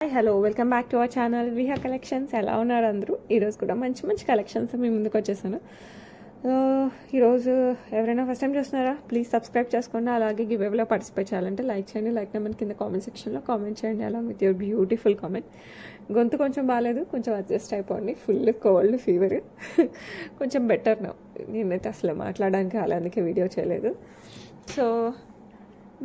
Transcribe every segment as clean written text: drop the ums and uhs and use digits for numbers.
Hi hello welcome back to our channel Viha collections. ఎలా ఉన్నారు అందరూ? ఈరోజు కూడా మంచి మంచి కలెక్షన్స్ మీ ముందుకు వచ్చేసాను. ఈరోజు ఎవరైనా ఫస్ట్ టైం చూస్తున్నారా, ప్లీజ్ సబ్స్క్రైబ్ చేసుకోండి. అలాగే గివ్ అవేలో పార్టిసిపేట్ చేయాలంటే లైక్ చేయండి. లైక్ నెంబర్ కింద కామెంట్ సెక్షన్లో కామెంట్ చేయండి అలా విత్ యువర్ బ్యూటిఫుల్ కామెంట్. గొంతు కొంచెం బాగాలేదు, కొంచెం అడ్జస్ట్ అయిపోండి. ఫుల్ కోల్డ్ ఫీవర్, కొంచెం బెటర్ నా. నేనైతే అసలు మాట్లాడడానికి అలా అందుకే వీడియో చేయలేదు. సో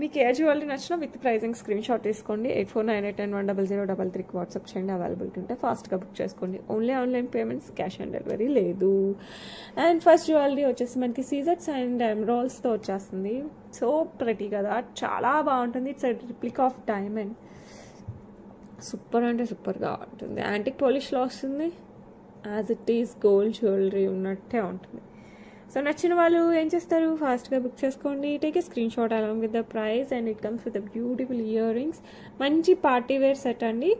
మీకు ఏ జ్యువెలరీ నచ్చినా విత్ ప్రైజింగ్ స్క్రీన్ షాట్ తీసుకోండి. 8498910033కి వాట్సాప్ చేయండి. అవైలబిలిటీ ఉంటే ఫాస్ట్గా బుక్ చేసుకోండి. Only online payments, cash on delivery లేదు. అండ్ ఫస్ట్ జ్యువెలరీ వచ్చేసి మనకి సీజర్స్ అండ్ ఎమరాల్డ్స్తో వచ్చేస్తుంది. సో ప్రెటీ కదా, చాలా బాగుంటుంది. It's replica of diamond. Super అంటే సూపర్గా ఉంటుంది. యాంటిక్ పాలిష్లో వస్తుంది. As it is gold jewellery ఉన్నట్టే ఉంటుంది. సో నచ్చిన వాళ్ళు ఏం చేస్తారు, ఫాస్ట్గా బుక్ చేసుకోండి. Take a screen shot along with the price and it comes with beautiful ear rings. మంచి పార్టీ వేర్ సెట్ అండి.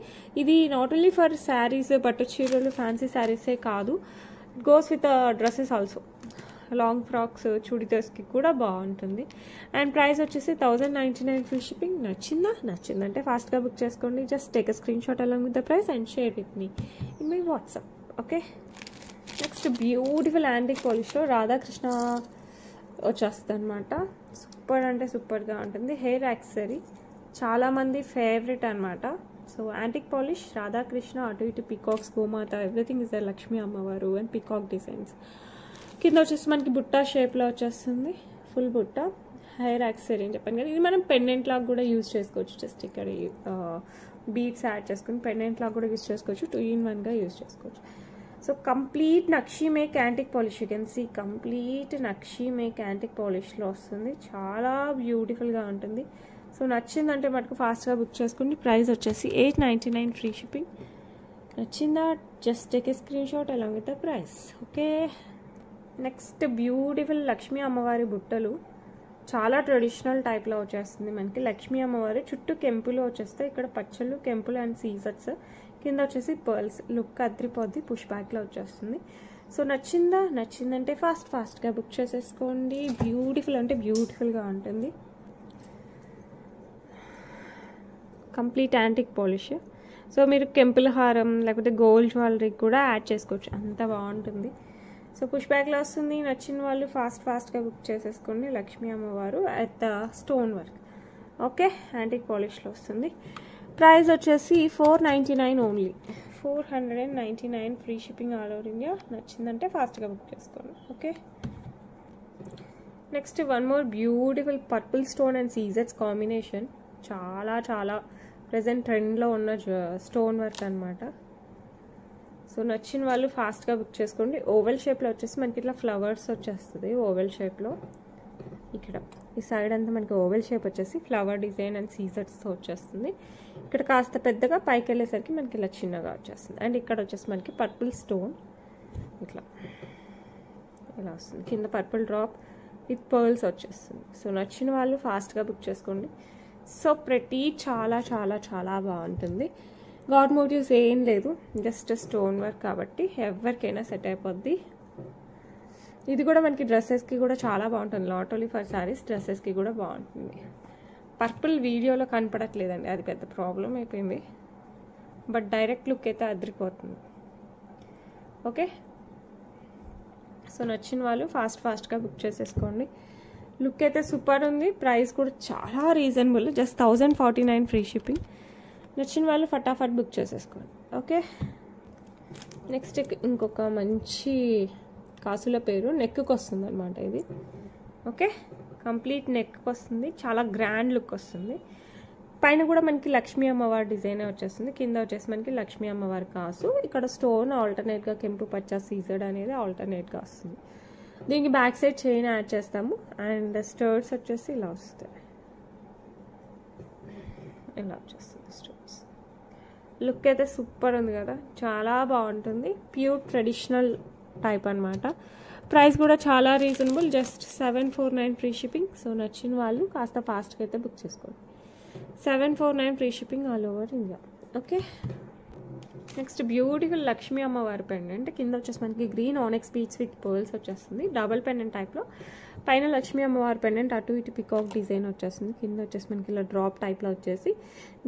ఇది నాట్ ఓన్లీ ఫర్ శారీస్, పట్టు చీరలు, ఫ్యాన్సీ శారీసే కాదు, it goes with dresses also. Long frocks, చుడిదార్స్కి కూడా బాగుంటుంది. అండ్ ప్రైస్ వచ్చేసి 1099 ఫ్రీ షిప్పింగ్. నచ్చిందంటే ఫాస్ట్గా బుక్ చేసుకోండి. Just take a screenshot along with the price and share with me in my WhatsApp. Okay, next beautiful antique పాలిష్లో రాధాకృష్ణ వచ్చేస్తుంది అనమాట. సూపర్ అంటే సూపర్గా ఉంటుంది. హెయిర్ యాక్సెసరీ చాలామంది ఫేవరెట్ అనమాట. సో యాంటిక్ పాలిష్, రాధాకృష్ణ, అటు ఇటు పికాక్స్, గోమాత, ఎవ్రీథింగ్ ఇస్ ద లక్ష్మీ అమ్మవారు అండ్ పికాక్ డిజైన్స్. కింద వచ్చేసి మనకి బుట్ట షేప్లో వచ్చేస్తుంది. ఫుల్ బుట్ట హెయిర్ యాక్సెసరీ అని చెప్పాను కదా. ఇది మనం పెండెంట్ లాగా కూడా యూజ్ చేసుకోవచ్చు. జస్ట్ ఇక్కడ బీడ్స్ యాడ్ చేసుకుని పెండెంట్ లాగా కూడా యూజ్ చేసుకోవచ్చు. 2-in-1గా యూజ్ చేసుకోవచ్చు. So complete nakshi make antique polish. You can see complete nakshi make antique పాలిష్లో వస్తుంది. చాలా బ్యూటిఫుల్గా ఉంటుంది. సో నచ్చిందంటే మటుకు ఫాస్ట్గా బుక్ చేసుకోండి. ప్రైస్ వచ్చేసి 899 ఫ్రీ షిప్పింగ్. నచ్చిందా? Just take a screen shot along with the price. Okay, next beautiful Lakshmi అమ్మవారి బుట్టలు. చాలా ట్రెడిషనల్ టైప్లో వచ్చేస్తుంది మనకి. లక్ష్మీ అమ్మవారి చుట్టూ కెంపులు వచ్చేస్తాయి. ఇక్కడ పచ్చళ్ళు, కెంపులు అండ్ సీజర్స్. కింద వచ్చేసి పర్ల్స్. లుక్ అద్రిపోద్ది, పుష్ బ్యాక్లో వచ్చేస్తుంది. సో నచ్చిందంటే ఫాస్ట్గా బుక్ చేసేసుకోండి. బ్యూటిఫుల్ అంటే బ్యూటిఫుల్గా ఉంటుంది. Complete antique polish. సో మీరు కెంపుల హారం లేకపోతే గోల్డ్ జ్యువెలరీ కూడా యాడ్ చేసుకోవచ్చు. అంత బాగుంటుంది. సో పుష్ బ్యాక్లో వస్తుంది. నచ్చిన వాళ్ళు ఫాస్ట్గా బుక్ చేసేసుకోండి. లక్ష్మీ అమ్మవారు at the stone work. Okay, antique పాలిష్లో వస్తుంది. ప్రైస్ వచ్చేసి 499 only. 499 free shipping all over India. నచ్చిందంటే ఫాస్ట్గా బుక్ చేసుకోండి. Okay, next one more beautiful purple stone and సీజర్స్ కాంబినేషన్. చాలా ప్రెజెంట్ ట్రెండ్లో ఉన్న స్టోన్ వర్క్ అనమాట. సో నచ్చిన వాళ్ళు ఫాస్ట్గా బుక్ చేసుకోండి. ఓవెల్ షేప్లో వచ్చేసి మనకి ఇట్లా ఫ్లవర్స్ వచ్చేస్తుంది. ఓవెల్ షేప్లో ఇక్కడ ఈ సైడ్ అంతా మనకి ఓవెల్ షేప్ వచ్చేసి ఫ్లవర్ డిజైన్ అండ్ సీజర్స్తో వచ్చేస్తుంది. ఇక్కడ కాస్త పెద్దగా పైకి వెళ్ళేసరికి మనకి ఇలా చిన్నగా వచ్చేస్తుంది. అండ్ ఇక్కడ వచ్చేసి మనకి పర్పుల్ స్టోన్ ఇట్లా ఇలా వస్తుంది. కింద పర్పుల్ డ్రాప్ విత్ పర్ల్స్ వచ్చేస్తుంది. సో నచ్చిన వాళ్ళు ఫాస్ట్గా బుక్ చేసుకోండి. సో ప్రతి చాలా బాగుంటుంది. గాడ్ మోటివ్స్ ఏం లేదు, జస్ట్ స్టోన్ వర్క్ కాబట్టి ఎవరికైనా సెట్ అయిపోద్ది. ఇది కూడా మనకి డ్రెస్సెస్కి కూడా చాలా బాగుంటుంది. నాట్ ఓన్లీ ఫర్ శారీస్, డ్రెస్సెస్కి కూడా బాగుంటుంది. పర్పుల్ వీడియోలో కనపడట్లేదండి, అది పెద్ద ప్రాబ్లం అయిపోయింది. బట్ డైరెక్ట్ లుక్ అయితే అదిరిపోతుంది. ఓకే, సో నచ్చిన వాళ్ళు ఫాస్ట్గా బుక్ చేసేసుకోండి. లుక్ అయితే సూపర్ ఉంది. ప్రైస్ కూడా చాలా రీజనబుల్, జస్ట్ 1049 ఫ్రీ షిప్పింగ్. నచ్చిన వాళ్ళు ఫటాఫట్ బుక్ చేసేసుకోండి. ఓకే, నెక్స్ట్ ఇంకొక మంచి కాసుల పేరు నెక్కి వస్తుంది అనమాట ఇది. ఓకే, కంప్లీట్ నెక్కి వస్తుంది. చాలా గ్రాండ్ లుక్ వస్తుంది. పైన కూడా మనకి లక్ష్మీ అమ్మవారి డిజైన్ వచ్చేస్తుంది. కింద వచ్చేసి మనకి లక్ష్మీ అమ్మవారి కాసు. ఇక్కడ స్టోన్ ఆల్టర్నేట్గా కెంపు పచ్చ సీజర్డ్ అనేది ఆల్టర్నేట్గా వస్తుంది. దీనికి బ్యాక్ సైడ్ చైన్ యాడ్ చేస్తాము. అండ్ స్టర్ట్స్ వచ్చేసి ఇలా వస్తాయి. ఇలా వచ్చేస్తుంది స్టర్ట్స్. లుక్ అయితే సూపర్ ఉంది కదా, చాలా బాగుంటుంది. ప్యూర్ ట్రెడిషనల్ టైప్ అనమాట. ప్రైస్ కూడా చాలా reasonable, just 749 free shipping. So నచ్చిన వాళ్ళు కాస్త ఫాస్ట్గా అయితే బుక్ చేసుకోండి. 749 free shipping all over India. Okay, next beautiful Lakshmi అమ్మవారి పెండెంట్. కింద వచ్చేసి మనకి గ్రీన్ ఆనెక్స్ బీడ్స్ విత్ పర్ల్స్ వచ్చేస్తుంది. డబల్ పెండెంట్ టైప్లో పైన లక్ష్మీ అమ్మవారి పెండెంట్ అటు ఇటు పికాక్ డిజైన్ వచ్చేస్తుంది. కింద వచ్చేసి మనకి ఇలా డ్రాప్ టైప్లో వచ్చేసి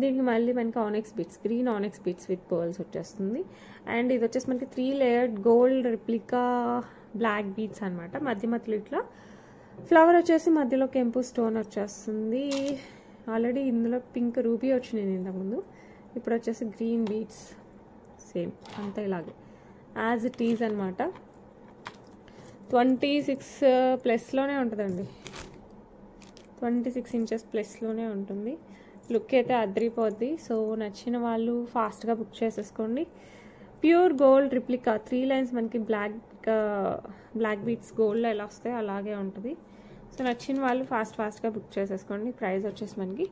దీనికి మళ్ళీ మనకి onyx beads, green onyx beads with pearls వచ్చేస్తుంది. అండ్ ఇది వచ్చేసి మనకి 3 layered gold replica black beads అనమాట. మధ్యలో ఇట్లా ఫ్లవర్ వచ్చేసి మధ్యలో కెంపు స్టోన్ వచ్చేస్తుంది. ఆల్రెడీ ఇందులో పింక్ రూబీ వచ్చినాయి ఇంతకుముందు, ఇప్పుడు వచ్చేసి గ్రీన్ బీట్స్ సేమ్ అంతా ఇలాగే యాజ్ ఇట్ ఈజ్ అనమాట. 26+ ఉంటుందండి, 26 ఇంచెస్ ప్లస్లోనే ఉంటుంది. లుక్ అయితే అదిరిపోద్ది. సో నచ్చిన వాళ్ళు ఫాస్ట్గా బుక్ చేసేసుకోండి. ప్యూర్ గోల్డ్ రిప్లికా 3 లైన్స్ మనకి బ్లాక్ బీట్స్ గోల్డ్లో ఎలా వస్తాయో అలాగే ఉంటుంది. సో నచ్చిన వాళ్ళు ఫాస్ట్గా బుక్ చేసేసుకోండి. ప్రైస్ వచ్చేసి మనకి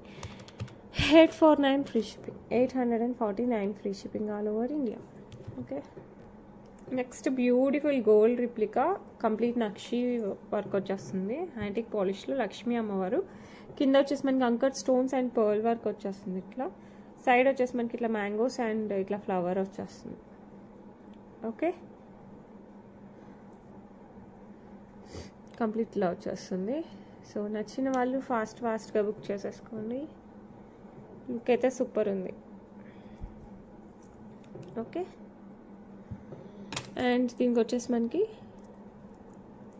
849 free shipping, 849 free shipping all over India. Okay, next beautiful gold replica complete nakshi work వచ్చేస్తుంది. యాంటిక్ పాలిష్లో లక్ష్మీ అమ్మవారు. కింద వచ్చేసి మనకి అంకర్ స్టోన్స్ అండ్ పర్ల్ వర్క్ వచ్చేస్తుంది. ఇట్లా సైడ్ వచ్చేసి మనకి ఇట్లా మ్యాంగోస్ అండ్ ఇట్లా ఫ్లవర్ వచ్చేస్తుంది. ఓకే, కంప్లీట్ ఇలా వచ్చేస్తుంది. సో నచ్చిన వాళ్ళు ఫాస్ట్గా బుక్ చేసేసుకోండి. లుక్ అయితే సూపర్ ఉంది. ఓకే, అండ్ దీనికి వచ్చేసి మనకి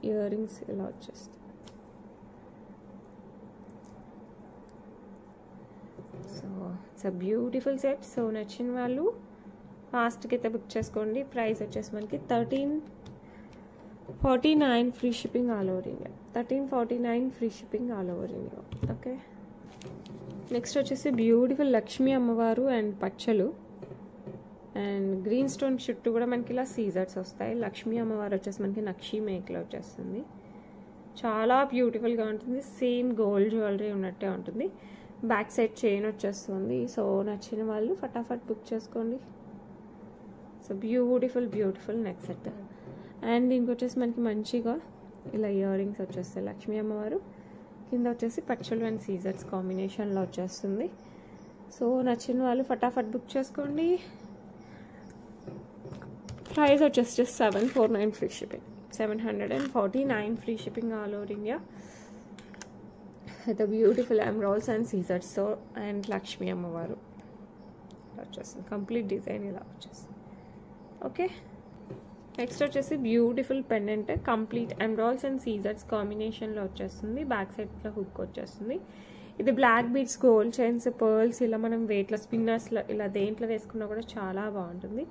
ఇయర్ రింగ్స్ ఇలా వచ్చేస్తాయి. So it's a beautiful set. So నచ్చిన వాళ్ళు ఫాస్ట్గా అయితే బుక్ చేసుకోండి. ప్రైస్ వచ్చేసి మనకి 1349 free shipping all over India, 1349 free shipping all over India. Okay, next వచ్చేసి బ్యూటిఫుల్ లక్ష్మీ అమ్మవారు అండ్ పచ్చలు అండ్ గ్రీన్ స్టోన్ చుట్టూ కూడా మనకి ఇలా సీజర్స్ వస్తాయి. లక్ష్మీ అమ్మవారు వచ్చేసి మనకి నక్షి మేక్లో వచ్చేస్తుంది. చాలా బ్యూటిఫుల్గా ఉంటుంది. సేమ్ గోల్డ్ జ్యువెలరీ ఉన్నట్టే ఉంటుంది. బ్యాక్ సైడ్ చైన్ వచ్చేస్తుంది. సో నచ్చిన వాళ్ళు ఫటాఫట్ బుక్ చేసుకోండి. So beautiful neck set. And దీనికి వచ్చేసి మనకి మంచిగా ఇలా ఇయర్ రింగ్స్ వచ్చేస్తాయి. లక్ష్మీ అమ్మవారు కింద వచ్చేసి పచ్చలు అండ్ సీజర్స్ కాంబినేషన్లో వచ్చేస్తుంది. సో నచ్చిన వాళ్ళు ఫటాఫట్ బుక్ చేసుకోండి. ప్రైస్ వచ్చేసి just 749 free shipping, 749 free shipping all over India. The beautiful emeralds and సీజర్స్ అండ్ లక్ష్మీ అమ్మవారు వచ్చేస్తుంది. కంప్లీట్ డిజైన్ ఇలా వచ్చేస్తుంది. ఓకే, నెక్స్ట్ వచ్చేసి beautiful pendant complete emeralds and సీజర్స్ కాంబినేషన్లో వచ్చేస్తుంది. బ్యాక్ సైడ్లో హుక్ వచ్చేస్తుంది. ఇది black beads, gold chains, pearls ఇలా మనం వెయిట్లో స్పిన్నర్స్లో ఇలా దేంట్లో వేసుకున్నా కూడా చాలా బాగుంటుంది.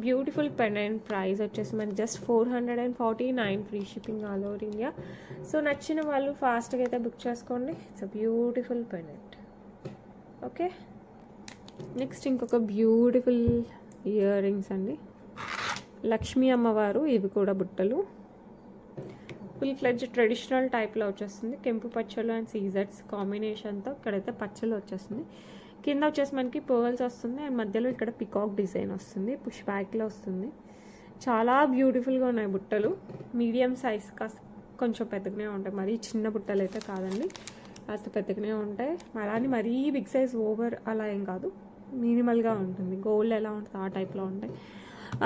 Beautiful pendant. ప్రైస్ వచ్చేసి మనకి just 449 free shipping all over India. So నచ్చిన వాళ్ళు ఫాస్ట్గా అయితే బుక్ చేసుకోండి. It's a beautiful pendant. Okay, next ఇంకొక బ్యూటిఫుల్ ఇయర్ రింగ్స్ అండి. లక్ష్మీ అమ్మవారు, ఇవి కూడా బుట్టలు ఫుల్ ఫ్లెడ్జ్ ట్రెడిషనల్ టైప్లో వచ్చేస్తుంది. కెంపు పచ్చలు అండ్ సీజర్స్ కాంబినేషన్తో ఇక్కడైతే పచ్చలు వచ్చేస్తుంది. కింద వచ్చేసి మనకి పర్ల్స్ వస్తుంది అండ్ మధ్యలో ఇక్కడ పికాక్ డిజైన్ వస్తుంది. పుష్ బ్యాక్లో వస్తుంది. చాలా బ్యూటిఫుల్గా ఉన్నాయి బుట్టలు. మీడియం సైజ్, కాస్త కొంచెం పెద్దగానే ఉంటాయి. మరీ చిన్న బుట్టలు అయితే కాదండి, కాస్త పెద్దగానే ఉంటాయి. అలానే మరీ బిగ్ సైజ్ ఓవర్ అలా ఏం కాదు, మినిమల్గా ఉంటుంది. గోల్డ్ ఎలా ఉంటుంది ఆ టైప్లో ఉంటాయి.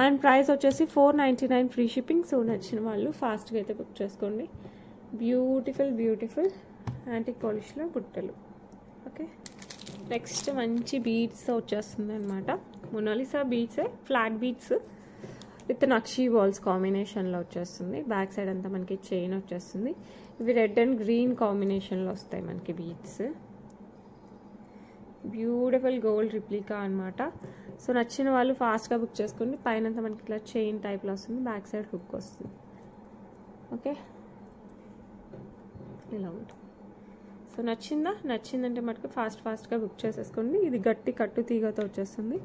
అండ్ ప్రైస్ వచ్చేసి 499 ఫ్రీ షిప్పింగ్. సో నచ్చిన వాళ్ళు ఫాస్ట్గా అయితే బుక్ చేసుకోండి. బ్యూటిఫుల్ యాంటిక్ పాలిష్లో బుట్టలు. ఓకే, నెక్స్ట్ మంచి బీడ్స్ వచ్చేస్తుంది అనమాట. మొనాలిసా బీడ్సే, flat beads with nakshi balls కాంబినేషన్లో వచ్చేస్తుంది. బ్యాక్ సైడ్ అంతా మనకి చైన్ వచ్చేస్తుంది. ఇవి రెడ్ అండ్ గ్రీన్ కాంబినేషన్లో వస్తాయి మనకి బీడ్స్. బ్యూటిఫుల్ గోల్డ్ రిప్లికా అనమాట. సో నచ్చిన వాళ్ళు ఫాస్ట్గా బుక్ చేసుకోండి. పైన మనకి ఇట్లా చైన్ టైప్లో వస్తుంది. బ్యాక్ సైడ్ హుక్ వస్తుంది. ఓకే, ఇలా ఉంటుంది. సో నచ్చిందంటే మటుకు ఫాస్ట్గా బుక్ చేసేసుకోండి. ఇది గట్టి కట్టు తీగతో వచ్చేస్తుంది.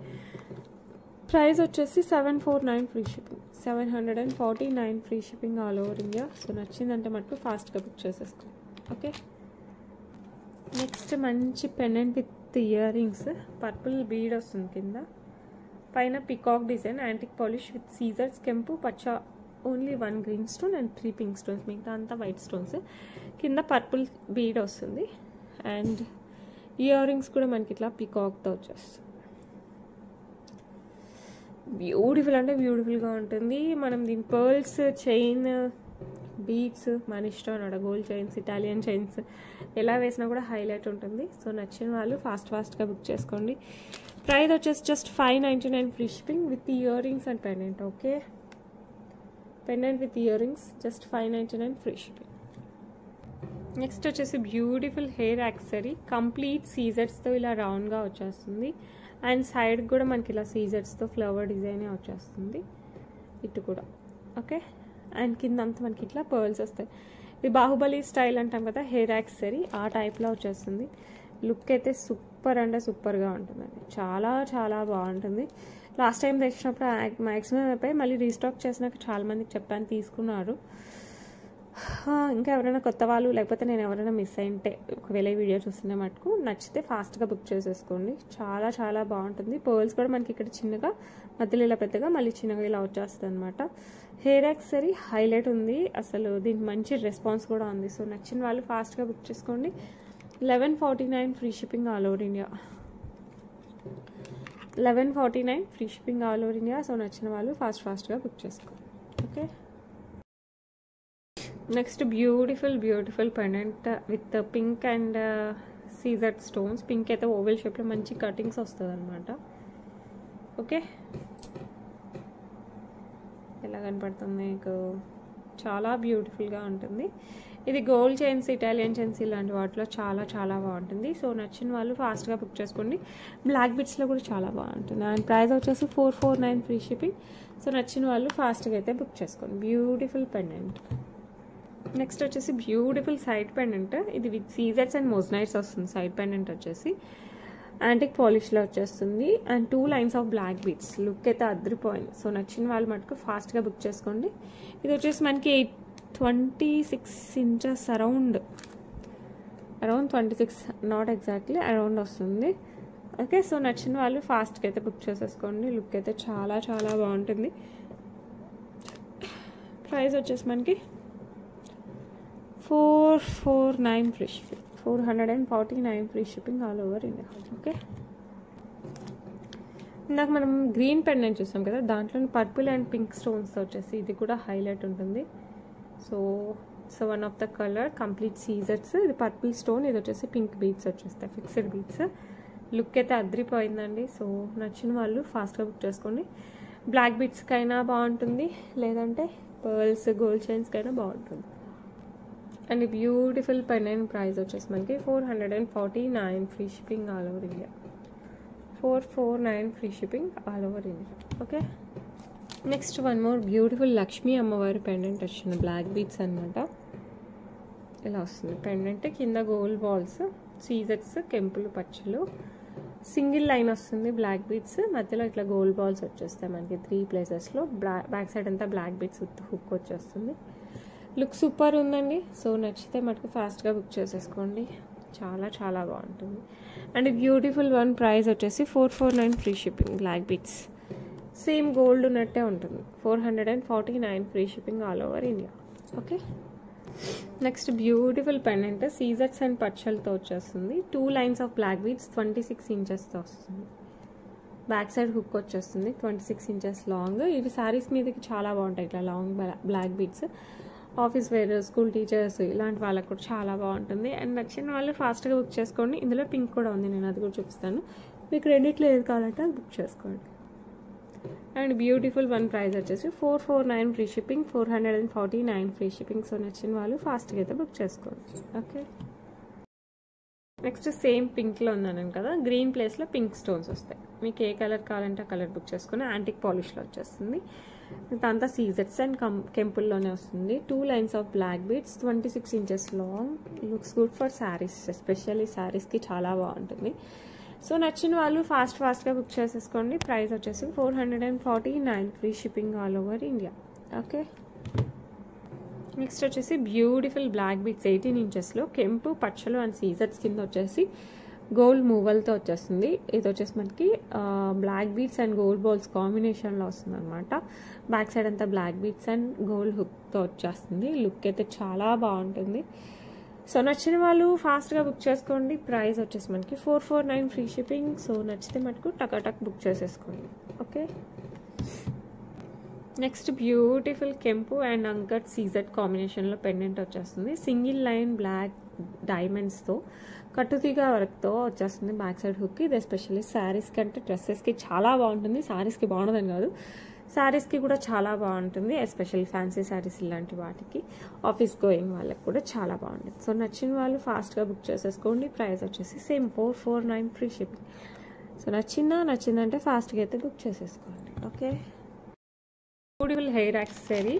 ప్రైస్ వచ్చేసి 749 free shipping, 749 free shipping all over India. So నచ్చిందంటే మటుకు ఫాస్ట్గా బుక్ చేసేసుకోండి. ఓకే, నెక్స్ట్ మంచి pendant with earrings. Purple bead వస్తుంది కింద. పైన peacock design, antique polish with సీజర్స్, కెంపు పచ్చ, only 1 green stone and 3 pink stones, మిగతా అంతా వైట్ స్టోన్స్. కింద పర్పుల్ బీడ్ వస్తుంది. అండ్ ఇయర్ రింగ్స్ కూడా మనకి ఇట్లా పికాక్తో వచ్చేస్తుంది. బ్యూటిఫుల్ అంటే బ్యూటిఫుల్గా ఉంటుంది. మనం దీని పర్ల్స్, చైన్ బీడ్స్ మన ఇష్టం అన్నమాట. గోల్డ్ చైన్స్, ఇటాలియన్ చైన్స్ ఎలా వేసినా కూడా హైలైట్ ఉంటుంది. సో నచ్చిన వాళ్ళు ఫాస్ట్గా బుక్ చేసుకోండి. ప్రైస్ వచ్చేసి just 599 free shipping with ear rings and pendant. Okay, pendant with ear rings just 599 free shipping. Next వచ్చేసి బ్యూటిఫుల్ హెయిర్ యాక్సెసరీ, కంప్లీట్ సీజర్స్తో ఇలా రౌండ్గా వచ్చేస్తుంది. అండ్ సైడ్ కూడా మనకి ఇలా సీజర్స్తో ఫ్లవర్ డిజైనే వచ్చేస్తుంది ఇటు కూడా. ఓకే, అండ్ కింద అంతా మనకి ఇట్లా పర్ల్స్ వస్తాయి. ఇది బాహుబలి స్టైల్ అంటాం కదా హెయిర్ యాక్సెసరీ, ఆ టైప్లో వచ్చేస్తుంది. లుక్ అయితే సూపర్ అంటే సూపర్గా ఉంటుందండి, చాలా చాలా బాగుంటుంది. లాస్ట్ టైం తెచ్చినప్పుడు మ్యాక్సిమం అయిపోయి మళ్ళీ రీస్టాక్ చేసినాక చాలామందికి చెప్పాను, తీసుకున్నారు. ఇంకా ఎవరైనా కొత్త వాళ్ళు లేకపోతే నేను ఎవరైనా మిస్ అయింటే ఒకవేళ ఈ వీడియో చూస్తుంటే మటుకు నచ్చితే ఫాస్ట్గా బుక్ చేసేసుకోండి. చాలా చాలా బాగుంటుంది. పర్ల్స్ కూడా మనకి ఇక్కడ చిన్నగా, మధ్యలో ఇలా పెద్దగా, మళ్ళీ చిన్నగా ఇలా వచ్చేస్తుంది అనమాట. హెయిర్ యాక్సెసరీ హైలైట్ ఉంది అసలు, దీనికి మంచి రెస్పాన్స్ కూడా ఉంది. సో నచ్చిన వాళ్ళు ఫాస్ట్గా బుక్ చేసుకోండి. 1149 free shipping all over India. 1149 free shipping all over India. So నచ్చిన వాళ్ళు ఫాస్ట్గా బుక్ చేసుకోండి. Okay, next beautiful pendant with pink and CZ stones. Pink అయితే ఓవెల్ షేప్లో మంచి కటింగ్స్ వస్తుంది అనమాట. ఓకే, ఎలా కనపడుతుంది మీకు, చాలా బ్యూటిఫుల్గా ఉంటుంది. ఇది గోల్డ్ చైన్స్, ఇటాలియన్ చైన్స్ ఇలాంటి వాటిలో చాలా చాలా బాగుంటుంది. సో నచ్చిన వాళ్ళు ఫాస్ట్గా బుక్ చేసుకోండి. బ్లాక్ బిట్స్లో కూడా చాలా బాగుంటుంది. అండ్ ప్రైస్ వచ్చేసి 449 ఫ్రీ షిప్పింగ్. సో నచ్చిన వాళ్ళు ఫాస్ట్గా అయితే బుక్ చేసుకోండి. Beautiful pendant. నెక్స్ట్ వచ్చేసి బ్యూటిఫుల్ సైడ్ పెండెంట్, ఇది విత్ సీజర్స్ అండ్ మోజనైట్స్ వస్తుంది. సైడ్ పెండెంట్ వచ్చేసి యాంటిక్ పాలిష్లో వచ్చేస్తుంది. And 2 lines of black beads. Look అయితే అదిరిపోయింది. సో నచ్చిన వాళ్ళు మటుకు ఫాస్ట్గా బుక్ చేసుకోండి. ఇది వచ్చేసి మనకి 26 inches around 26, not exactly, around వస్తుంది. ఓకే, సో నచ్చిన వాళ్ళు ఫాస్ట్గా అయితే బుక్ చేసేసుకోండి. లుక్ అయితే చాలా చాలా బాగుంటుంది. ప్రైస్ వచ్చేసి మనకి 449 free shipping, 449 free shipping all over India. Okay, ఇందాక మనం గ్రీన్ పెండెంట్ చూసాం కదా, దాంట్లో పర్పుల్ అండ్ పింక్ స్టోన్స్తో వచ్చేసి ఇది కూడా హైలైట్ ఉంటుంది. So one of the colour complete సీజర్స్. ఇది పర్పుల్ స్టోన్, ఇది వచ్చేసి పింక్ బీడ్స్ వచ్చేస్తాయి, ఫిక్స్డ్ బీడ్స్. లుక్ అయితే అదిరిపోయిందండి. సో నచ్చిన వాళ్ళు ఫాస్ట్గా బుక్ చేసుకోండి. బ్లాక్ బీడ్స్కైనా బాగుంటుంది, లేదంటే పర్ల్స్ గోల్డ్ చైన్స్కైనా బాగుంటుంది. అండ్ బ్యూటిఫుల్ పెండెంట్ ప్రైస్ వచ్చేసి మనకి 449 free shipping all over India. 449 free shipping all over India. Okay, next one more beautiful Lakshmi అమ్మవారి పెండెంట్ వచ్చింది. బ్లాక్ బీడ్స్ అనమాట, ఇలా వస్తుంది పెండెంట్. కింద గోల్డ్ బాల్స్, సీజర్స్, కెంపులు, పచ్చలు, సింగిల్ లైన్ వస్తుంది. బ్లాక్ బీడ్స్ మధ్యలో ఇట్లా గోల్డ్ బాల్స్ వచ్చేస్తాయి మనకి 3 ప్లేసెస్లో. బ్యాక్ సైడ్ అంతా బ్లాక్ బీడ్స్ విత్ హుక్ వచ్చేస్తుంది. లుక్ సూపర్ ఉందండి. సో నచ్చితే మటుకు ఫాస్ట్గా బుక్ చేసేసుకోండి, చాలా చాలా బాగుంటుంది. అండ్ బ్యూటిఫుల్ వన్ ప్రైస్ వచ్చేసి 449 free shipping. Black beads same gold ఉన్నట్టే ఉంటుంది. 449 free shipping all over India. Okay, next beautiful pendant సీజర్స్ అండ్ పచ్చలతో వచ్చేస్తుంది. 2 లైన్స్ ఆఫ్ బ్లాక్ బీడ్స్ 26 ఇంచెస్తో వస్తుంది. బ్యాక్ సైడ్ హుక్ వచ్చేస్తుంది, 26 ఇంచెస్ లాంగ్. ఇవి శారీస్ మీదకి చాలా బాగుంటాయి, ఇట్లా long black beads. Office wear, school teachers ఇలాంటి వాళ్ళకి కూడా చాలా బాగుంటుంది. అండ్ నచ్చిన వాళ్ళు ఫాస్ట్గా బుక్ చేసుకోండి. ఇందులో పింక్ కూడా ఉంది, నేను అది కూడా చూపిస్తాను. మీకు రెండిట్లో ఏది కావాలంటే అది బుక్ చేసుకోండి. అండ్ బ్యూటిఫుల్ వన్ ప్రైస్ వచ్చేసి 449 free shipping, 449 free shipping. So నచ్చిన వాళ్ళు ఫాస్ట్గా అయితే బుక్ చేసుకోండి. ఓకే, నెక్స్ట్ సేమ్ పింక్లో ఉన్నాను కదా, గ్రీన్ ప్లేస్లో పింక్ స్టోన్స్ వస్తాయి. మీకు ఏ కలర్ కావాలంటే ఆ కలర్ బుక్ చేసుకుని యాంటిక్ పాలిష్లో వచ్చేస్తుంది. ఇదంతా సీజర్స్ అండ్ కెంపుల్లోనే వస్తుంది. 2 lines of black beads 26 inches long. Looks good for saris, especially శారీస్కి చాలా బాగుంటుంది. సో నచ్చిన వాళ్ళు ఫాస్ట్గా బుక్ చేసేసుకోండి. ప్రైస్ వచ్చేసి 449 free shipping all over India. Okay, next వచ్చేసి బ్యూటిఫుల్ బ్లాక్ బీడ్స్ 18 ఇంచెస్లో కెంపు, పచ్చలు అండ్ సీజర్స్ కింద వచ్చేసి గోల్డ్ మూవల్తో వచ్చేస్తుంది. ఇది వచ్చేసి మనకి black beads and gold balls కాంబినేషన్లో వస్తుంది అనమాట. బ్యాక్ సైడ్ అంతా బ్లాక్ బీడ్స్ అండ్ గోల్డ్ హుక్తో వచ్చేస్తుంది. లుక్ అయితే చాలా బాగుంటుంది. సో నచ్చిన వాళ్ళు ఫాస్ట్గా బుక్ చేసుకోండి. ప్రైస్ వచ్చేసి మనకి 449 ఫ్రీ షిప్పింగ్. సో నచ్చితే మటుకు టకాటక్ బుక్ చేసేసుకోండి. ఓకే, నెక్స్ట్ బ్యూటిఫుల్ కెంపు అండ్ అంకట్ సీజెడ్ కాంబినేషన్లో పెండెంట్ వచ్చేస్తుంది. సింగిల్ లైన్ బ్లాక్ డైమండ్స్తో కట్టుతీగ వర్క్తో వచ్చేస్తుంది బ్యాక్ సైడ్ హుక్. ఇది ఎస్పెషల్లీ శారీస్కి అంటే డ్రెస్సెస్కి చాలా బాగుంటుంది. శారీస్కి బాగుండదని కాదు, శారీస్కి కూడా చాలా బాగుంటుంది. ఎస్పెషల్లీ ఫ్యాన్సీ శారీస్ ఇలాంటి వాటికి, ఆఫీస్ గోయింగ్ వాళ్ళకి కూడా చాలా బాగుంటుంది. సో నచ్చిన వాళ్ళు ఫాస్ట్గా బుక్ చేసేసుకోండి. ప్రైస్ వచ్చేసి సేమ్ 449 ఫ్రీ షిప్పింగ్. సో నచ్చిందంటే ఫాస్ట్గా అయితే బుక్ చేసేసుకోండి. ఓకే, బ్యూటిఫుల్ హెయిర్ యాక్సెసరీ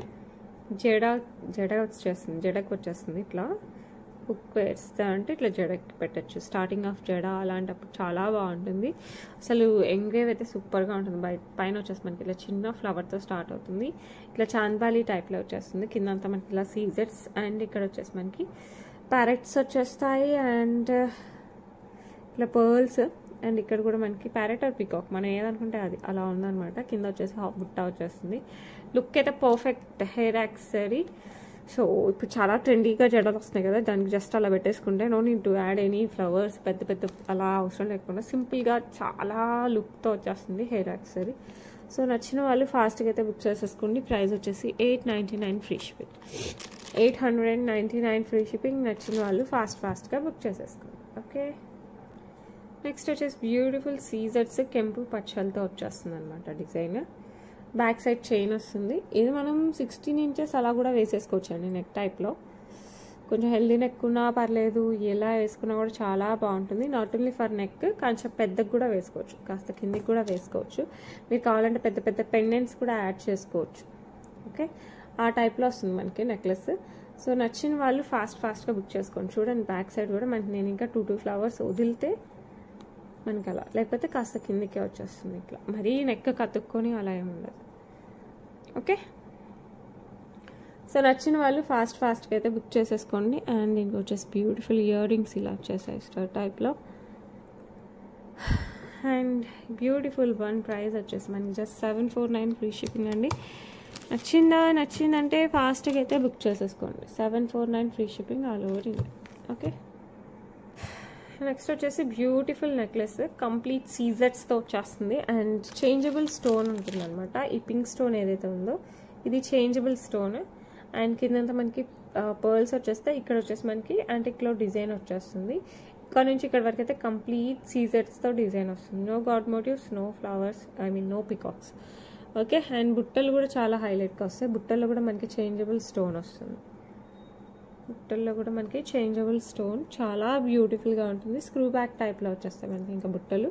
జడకు వచ్చేస్తుంది. ఇట్లా హుక్ వేస్తే అంటే ఇట్లా జడకి పెట్టచ్చు. స్టార్టింగ్ ఆఫ్ జడ అలాంటప్పుడు చాలా బాగుంటుంది. అసలు ఎంగ్రేవ్ అయితే సూపర్గా ఉంటుంది. పైన వచ్చేసి మనకి ఇట్లా చిన్న ఫ్లవర్తో స్టార్ట్ అవుతుంది. ఇట్లా చాంద్బాలి టైప్లో వచ్చేస్తుంది. కింద అంతా మనకి ఇలా సీజెట్స్ అండ్ ఇక్కడ వచ్చేసి మనకి ప్యారెట్స్ వచ్చేస్తాయి అండ్ ఇట్లా పర్ల్స్ అండ్ ఇక్కడ కూడా మనకి ప్యారెట్ ఆర్ పీకాక్ మనం ఏదనుకుంటే అది అలా ఉందన్నమాట. కింద వచ్చేసి బుట్ట వచ్చేస్తుంది. లుక్ అయితే పర్ఫెక్ట్ హెయిర్ యాక్సెసరీ. సో ఇప్పుడు చాలా ట్రెండీగా జడలు వస్తున్నాయి కదా, దానికి జస్ట్ అలా పెట్టేసుకుంటే no need to add any flowers, పెద్ద పెద్ద అలా అవసరం లేకుండా సింపుల్గా చాలా లుక్తో వచ్చేస్తుంది హెయిర్ యాక్సెసరీ. సో నచ్చిన వాళ్ళు ఫాస్ట్గా అయితే బుక్ చేసేసుకోండి. ప్రైస్ వచ్చేసి 899 ఫ్రీ షిప్పింగ్. 899 free shipping. నచ్చిన వాళ్ళు ఫాస్ట్గా బుక్ చేసేసుకోండి. ఓకే, నెక్స్ట్ వచ్చేసి బ్యూటిఫుల్ సీజెట్స్ కెంపు పచ్చలతో వచ్చేస్తుంది అనమాట డిజైన్. బ్యాక్ సైడ్ చైన్ వస్తుంది. ఇది మనం 16 ఇంచెస్ అలా కూడా వేసేసుకోవచ్చు అండి. నెక్ టైప్లో కొంచెం హెల్దీ నెక్ ఉన్నా పర్లేదు, ఎలా వేసుకున్నా కూడా చాలా బాగుంటుంది. నాట్ ఓన్లీ ఫర్ నెక్, కొంచెం పెద్దకు కూడా వేసుకోవచ్చు, కాస్త కిందికి కూడా వేసుకోవచ్చు. మీరు కావాలంటే పెద్ద పెద్ద పెండెంట్స్ కూడా యాడ్ చేసుకోవచ్చు. ఓకే, ఆ టైప్లో వస్తుంది మనకి నెక్లెస్. సో నచ్చిన వాళ్ళు ఫాస్ట్గా బుక్ చేసుకోండి. చూడండి బ్యాక్ సైడ్ కూడా మనకి నేను ఇంకా 2 ఫ్లవర్స్ వదిలితే మనకి అలా, లేకపోతే కాస్త కిందికే వచ్చేస్తుంది. ఇట్లా మరీ నెక్ కతుక్కొని అలా ఏమి ఉండదు. ఓకే, సో నచ్చిన వాళ్ళు ఫాస్ట్గా అయితే బుక్ చేసేసుకోండి. అండ్ దీనికి వచ్చేసి బ్యూటిఫుల్ ఇయర్ రింగ్స్ ఇలా వచ్చేసాయి స్టార్ టైప్లో అండ్ బ్యూటిఫుల్ వన్. ప్రైస్ వచ్చేసి మనకి జస్ట్ 749 ఫ్రీ షిప్పింగ్ అండి. నచ్చిందంటే ఫాస్ట్గా అయితే బుక్ చేసేసుకోండి. 749 free shipping all over India. Okay, next వచ్చేసి బ్యూటిఫుల్ నెక్లెస్ కంప్లీట్ సీజెట్స్తో వచ్చేస్తుంది అండ్ చేంజబుల్ స్టోన్ ఉంటుంది అనమాట. ఈ పింక్ స్టోన్ ఏదైతే ఉందో ఇది చేంజబుల్ స్టోన్ అండ్ కిందంతా మనకి పర్ల్స్ వచ్చేస్తాయి. ఇక్కడ వచ్చేసి మనకి యాంటిక్లో డిజైన్ వచ్చేస్తుంది. ఇక్కడ నుంచి ఇక్కడ వరకు అయితే కంప్లీట్ సీజెట్స్తో డిజైన్ వస్తుంది. No god motives, no flowers, no peacocks. Okay, and బుట్టలు కూడా చాలా హైలైట్గా వస్తాయి. బుట్టల్లో కూడా మనకి చేంజబుల్ స్టోన్ వస్తుంది. బుట్టల్లో కూడా మనకి చేంజబుల్ స్టోన్ చాలా బ్యూటిఫుల్గా ఉంటుంది. స్క్రూ బ్యాక్ టైప్లో వచ్చేస్తాయి మనకి ఇంకా బుట్టలు.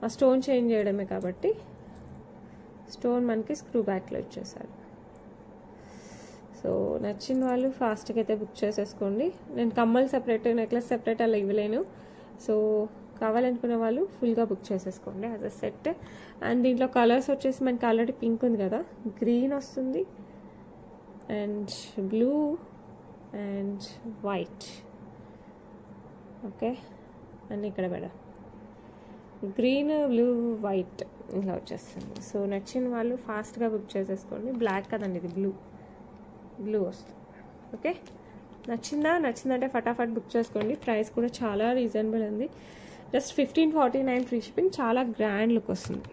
ఆ స్టోన్ చేంజ్ చేయడమే కాబట్టి స్టోన్ మనకి స్క్రూ బ్యాక్లో ఇచ్చేసారు. సో నచ్చిన వాళ్ళు ఫాస్ట్గా అయితే బుక్ చేసేసుకోండి. నేను కమ్మలు సెపరేట్, నెక్లెస్ సెపరేట్ అలా ఇవ్వలేను. సో కావాలనుకునే వాళ్ళు ఫుల్గా బుక్ చేసేసుకోండి యాజ్ అ సెట్. అండ్ దీంట్లో కలర్స్ వచ్చేసి మనకి ఆల్రెడీ పింక్ ఉంది కదా, గ్రీన్ వస్తుంది and blue and white. Okay, and ఇక్కడ మేడం గ్రీన్, బ్లూ, వైట్ ఇలా వచ్చేస్తుంది. సో నచ్చిన వాళ్ళు ఫాస్ట్గా బుక్ చేసేసుకోండి. బ్లాక్ కదండి ఇది, బ్లూ వస్తుంది. ఓకే, నచ్చిందంటే ఫటాఫట్ బుక్ చేసుకోండి. ప్రైస్ కూడా చాలా రీజనబుల్ ఉంది. Just 1549 free shipping. చాలా గ్రాండ్ లుక్ వస్తుంది.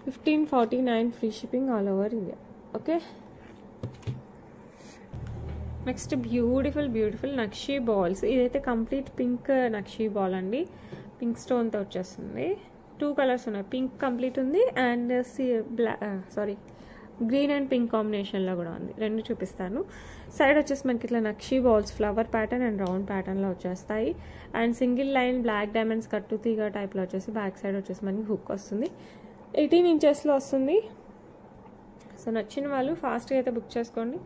1549 free shipping all over India. Okay, next beautiful నక్షీ బాల్స్. ఇదైతే కంప్లీట్ పింక్ నక్షీ బాల్ అండి. పింక్ స్టోన్తో వచ్చేస్తుంది. 2 కలర్స్ ఉన్నాయి. పింక్ కంప్లీట్ ఉంది అండ్ గ్రీన్ అండ్ పింక్ కాంబినేషన్లో కూడా ఉంది. 2 చూపిస్తాను. సైడ్ వచ్చేసి మనకి ఇట్లా నక్షీ balls flower pattern and round ప్యాటర్న్లో వచ్చేస్తాయి. And single line black diamonds కట్టు తీగ టైప్లో వచ్చేసి బ్యాక్ సైడ్ వచ్చేసి మనకి హుక్ వస్తుంది. 18 ఇంచెస్లో వస్తుంది. సో నచ్చిన వాళ్ళు ఫాస్ట్గా అయితే బుక్ చేసుకోండి.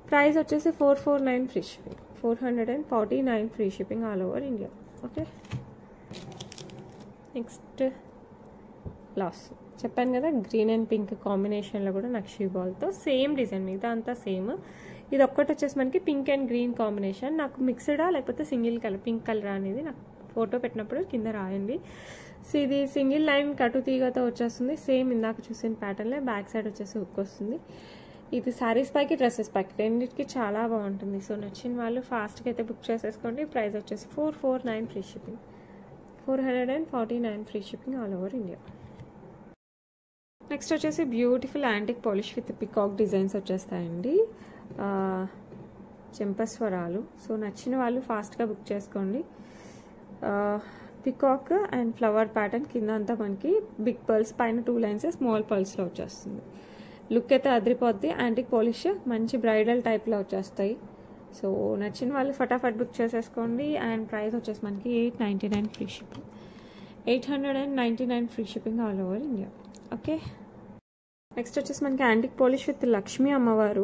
ప్రైస్ వచ్చేసి 449 free shipping. 449 free shipping all over India. Okay, next last చెప్పాను కదా, గ్రీన్ అండ్ పింక్ కాంబినేషన్లో కూడా నక్షీ బాల్తో సేమ్ డిజైన్, మిగతా అంతా సేమ్. ఇది ఒక్కటి వచ్చేసి మనకి పింక్ అండ్ గ్రీన్ కాంబినేషన్. నాకు మిక్స్డా లేకపోతే సింగిల్ కలర్ పింక్ కలర్ అనేది నాకు ఫోటో పెట్టినప్పుడు కింద రాయండి. సో ఇది సింగిల్ లైన్ కటు తీగతో వచ్చేస్తుంది. సేమ్ ఇందాక చూసిన ప్యాటర్న్లో బ్యాక్ సైడ్ వచ్చేసి హుక్ వస్తుంది. ఇది శారీస్ పైకి డ్రెస్సెస్ పైకి రెండింటికి చాలా బాగుంటుంది. సో నచ్చిన వాళ్ళు ఫాస్ట్గా అయితే బుక్ చేసేసుకోండి. ప్రైస్ వచ్చేసి 449 free shipping. 449 free shipping all over India. Next వచ్చేసి beautiful antique polish with peacock designs వచ్చేస్తాయండి, చెంపస్వరాలు. సో నచ్చిన వాళ్ళు ఫాస్ట్గా బుక్ చేసుకోండి. పికాక్ అండ్ ఫ్లవర్ ప్యాటర్న్, కింద అంతా మనకి బిగ్ పర్ల్స్, పైన 2 లైన్స్ స్మాల్ పర్ల్స్లో వచ్చేస్తుంది. లుక్ అయితే అదిరిపోద్ది. యాంటిక్ పాలిష్ మంచి బ్రైడల్ టైప్లో వచ్చేస్తాయి. సో నచ్చిన వాళ్ళు ఫటాఫట్ బుక్ చేసేసుకోండి. అండ్ ప్రైస్ వచ్చేసి మనకి 899 free shipping, 899 free shipping all over India. Okay, next వచ్చేసి మనకి యాంటిక్ పాలిష్ విత్ లక్ష్మీ అమ్మవారు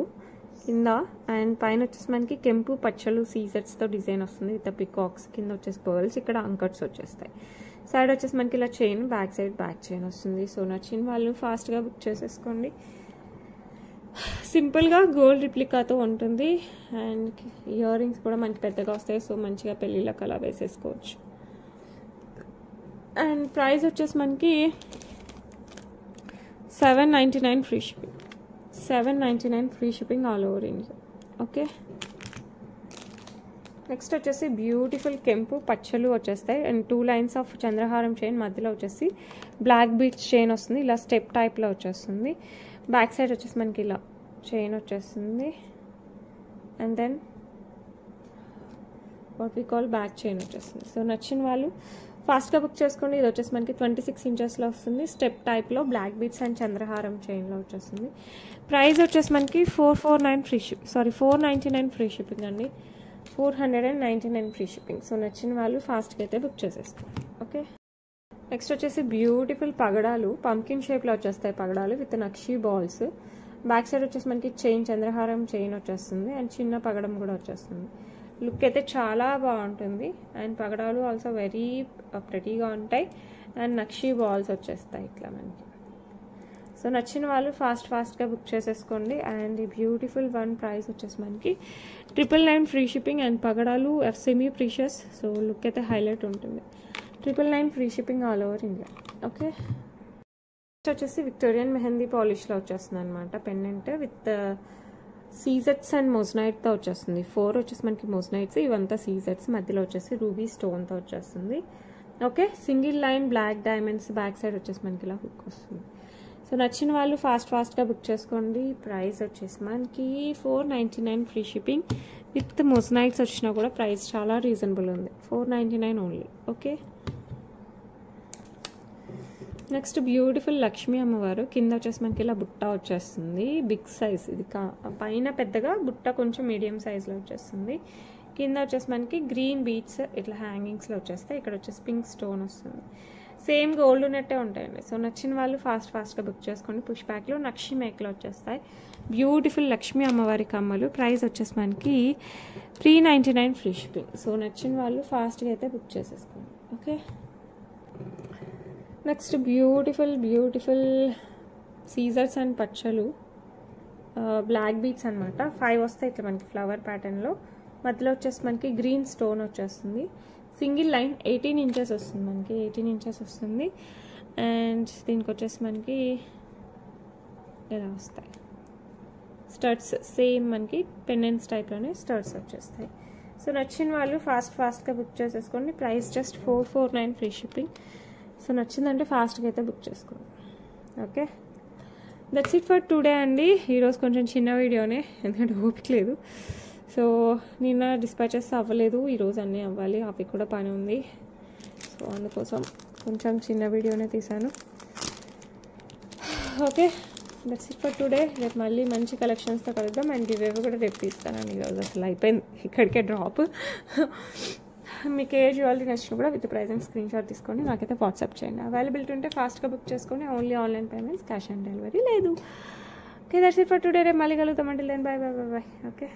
కింద, అండ్ పైన వచ్చేసి మనకి కెంపు పచ్చలు సీజెట్స్తో డిజైన్ వస్తుంది విత్ పికాక్స్. కింద వచ్చేసి పర్ల్స్, ఇక్కడ అంకట్స్ వచ్చేస్తాయి. సైడ్ వచ్చేసి మనకి ఇలా chain, back side back chain వస్తుంది. సో నచ్చిన వాళ్ళు ఫాస్ట్గా బుక్ చేసేసుకోండి. సింపుల్గా గోల్డ్ రిప్లికాతో ఉంటుంది. అండ్ ఇయర్ రింగ్స్ కూడా మనకి పెద్దగా వస్తాయి. సో మంచిగా పెళ్ళిళ్ళకి అలా వేసేసుకోవచ్చు. అండ్ ప్రైస్ వచ్చేసి మనకి 799 free shipping, 799 free shipping all over India. Okay, next వచ్చేసి బ్యూటిఫుల్ కెంపు పచ్చలు వచ్చేస్తాయి. అండ్ 2 లైన్స్ ఆఫ్ చంద్రహారం చైన్, మధ్యలో వచ్చేసి బ్లాక్ బీట్స్ చైన్ వస్తుంది. ఇలా స్టెప్ టైప్లో వచ్చేస్తుంది. బ్యాక్ సైడ్ వచ్చేసి మనకి ఇలా చైన్ వచ్చేస్తుంది. And then what we call back chain వచ్చేస్తుంది. సో నచ్చిన వాళ్ళు ఫాస్ట్గా బుక్ చేసుకోండి. ఇది వచ్చేసి మనకి 26 ఇంచెస్లో వస్తుంది. స్టెప్ టైప్లో బ్లాక్ బీట్స్ అండ్ చంద్రహారం చైన్లో వచ్చేస్తుంది. ప్రైస్ వచ్చేసి మనకి 499 ఫ్రీ షిప్పింగ్ అండి, 499 ఫ్రీ షిప్పింగ్. సో నచ్చిన వాళ్ళు ఫాస్ట్గా అయితే బుక్ చేసేసుకోండి. ఓకే, నెక్స్ట్ వచ్చేసి బ్యూటిఫుల్ పగడాలు, పంకిన్ షేప్లో వచ్చేస్తాయి పగడాలు with nakshi balls. Back side వచ్చేసి మనకి చైన్, చంద్రహారం చైన్ వచ్చేస్తుంది. అండ్ చిన్న పగడం కూడా వచ్చేస్తుంది. లుక్ అయితే చాలా బాగుంటుంది. అండ్ పగడాలు ఆల్సో వెరీ ప్రెటీగా ఉంటాయి. అండ్ నక్షీ బాల్స్ వచ్చేస్తాయి ఇట్లా మనకి. సో నచ్చిన వాళ్ళు ఫాస్ట్గా బుక్ చేసేసుకోండి. అండ్ ఈ బ్యూటిఫుల్ వన్ ప్రైస్ వచ్చేసి మనకి 999 ఫ్రీ షిప్పింగ్. అండ్ పగడాలు సెమీ ప్రీషియస్. సో లుక్ అయితే హైలైట్ ఉంటుంది. 999 free shipping all over India. Okay, next వచ్చేసి విక్టోరియన్ మెహందీ పాలిష్లో వచ్చేస్తుంది అనమాట. పెండెంట్ విత్ సీజెట్స్ అండ్ మొజనైట్తో వచ్చేస్తుంది. 4 వచ్చేసి మనకి మొజనైట్స్, ఇవంతా సీజెట్స్, మధ్యలో వచ్చేసి రూబీ స్టోన్తో వచ్చేస్తుంది. Okay, single line black diamonds, back side వచ్చేసి మనకి ఇలా హుక్ వస్తుంది. సో నచ్చిన వాళ్ళు ఫాస్ట్గా బుక్ చేసుకోండి. ప్రైస్ వచ్చేసి మనకి 499 ఫ్రీ షిప్పింగ్. విత్ మొజనైట్స్ వచ్చినా కూడా ప్రైస్ చాలా రీజనబుల్ ఉంది, 499 only. Okay, next beautiful Lakshmi అమ్మవారు, కింద వచ్చేసి మనకి ఇలా బుట్ట వచ్చేస్తుంది. బిగ్ సైజ్ ఇది, పైన పెద్దగా, బుట్ట కొంచెం మీడియం సైజ్లో వచ్చేస్తుంది. కింద వచ్చేసి మనకి గ్రీన్ బీట్స్ ఇట్లా హ్యాంగింగ్స్లో వచ్చేస్తాయి. ఇక్కడ వచ్చేసి పింక్ స్టోన్ వస్తుంది. సేమ్ గోల్డ్ ఉన్నట్టే ఉంటాయండి. సో నచ్చిన వాళ్ళు ఫాస్ట్గా బుక్ చేసుకోండి. పుష్ బ్యాక్లో నక్షి మేక్లో వచ్చేస్తాయి. బ్యూటిఫుల్ లక్ష్మీ అమ్మవారి కమ్మలు. ప్రైస్ వచ్చేసి మనకి 399 ఫ్రీ షిప్పింగ్. సో నచ్చిన వాళ్ళు ఫాస్ట్గా అయితే బుక్ చేసేసుకోండి. ఓకే, నెక్స్ట్ బ్యూటిఫుల్ సీజర్స్ అండ్ పచ్చలు, బ్లాక్ బీట్స్ అనమాట. 5 వస్తాయి ఇట్లా మనకి ఫ్లవర్ ప్యాటర్న్లో. మధ్యలో వచ్చేసి మనకి గ్రీన్ స్టోన్ వచ్చేస్తుంది. సింగిల్ లైన్ 18 ఇంచెస్ వస్తుంది మనకి, 18 ఇంచెస్ వస్తుంది. అండ్ దీనికి వచ్చేసి మనకి ఇలా వస్తాయి స్టడ్స్, సేమ్ మనకి పెండెంట్స్ టైప్లోనే స్టడ్స్ వచ్చేస్తాయి. సో నచ్చిన వాళ్ళు ఫాస్ట్గా బుక్ చేసేసుకోండి. Price just 449 free shipping. So నచ్చిందంటే ఫాస్ట్గా అయితే బుక్ చేసుకోండి. Okay, that's it for today అండి. ఈరోజు కొంచెం చిన్న వీడియోనే, ఎందుకంటే ఓపిక లేదు. సో నిన్న డిస్పాచెస్ అవ్వలేదు, ఈరోజు అన్నీ అవ్వాలి, అవి కూడా పని ఉంది. సో అందుకోసం కొంచెం చిన్న వీడియోనే తీసాను. Okay, that's it for today. రేపు మళ్ళీ మంచి కలెక్షన్స్తో కలుద్దాం. అండ్ గివేవి కూడా రేపు తీస్తానండి. ఈరోజు అసలు అయిపోయింది, ఇక్కడికే డ్రాప్. మీకు ఏ జ్యువెలరీ నచ్చినా కూడా with price and screenshot తీసుకోండి, నాకైతే వాట్సాప్ చేయండి. అవైలబిలిటీ ఉంటే ఫాస్ట్గా బుక్ చేసుకోండి. Only online payments, cash on delivery లేదు. Okay, that's it for today. రేపు మళ్ళీ కలుగుతామండి. Then bye. ఓకే.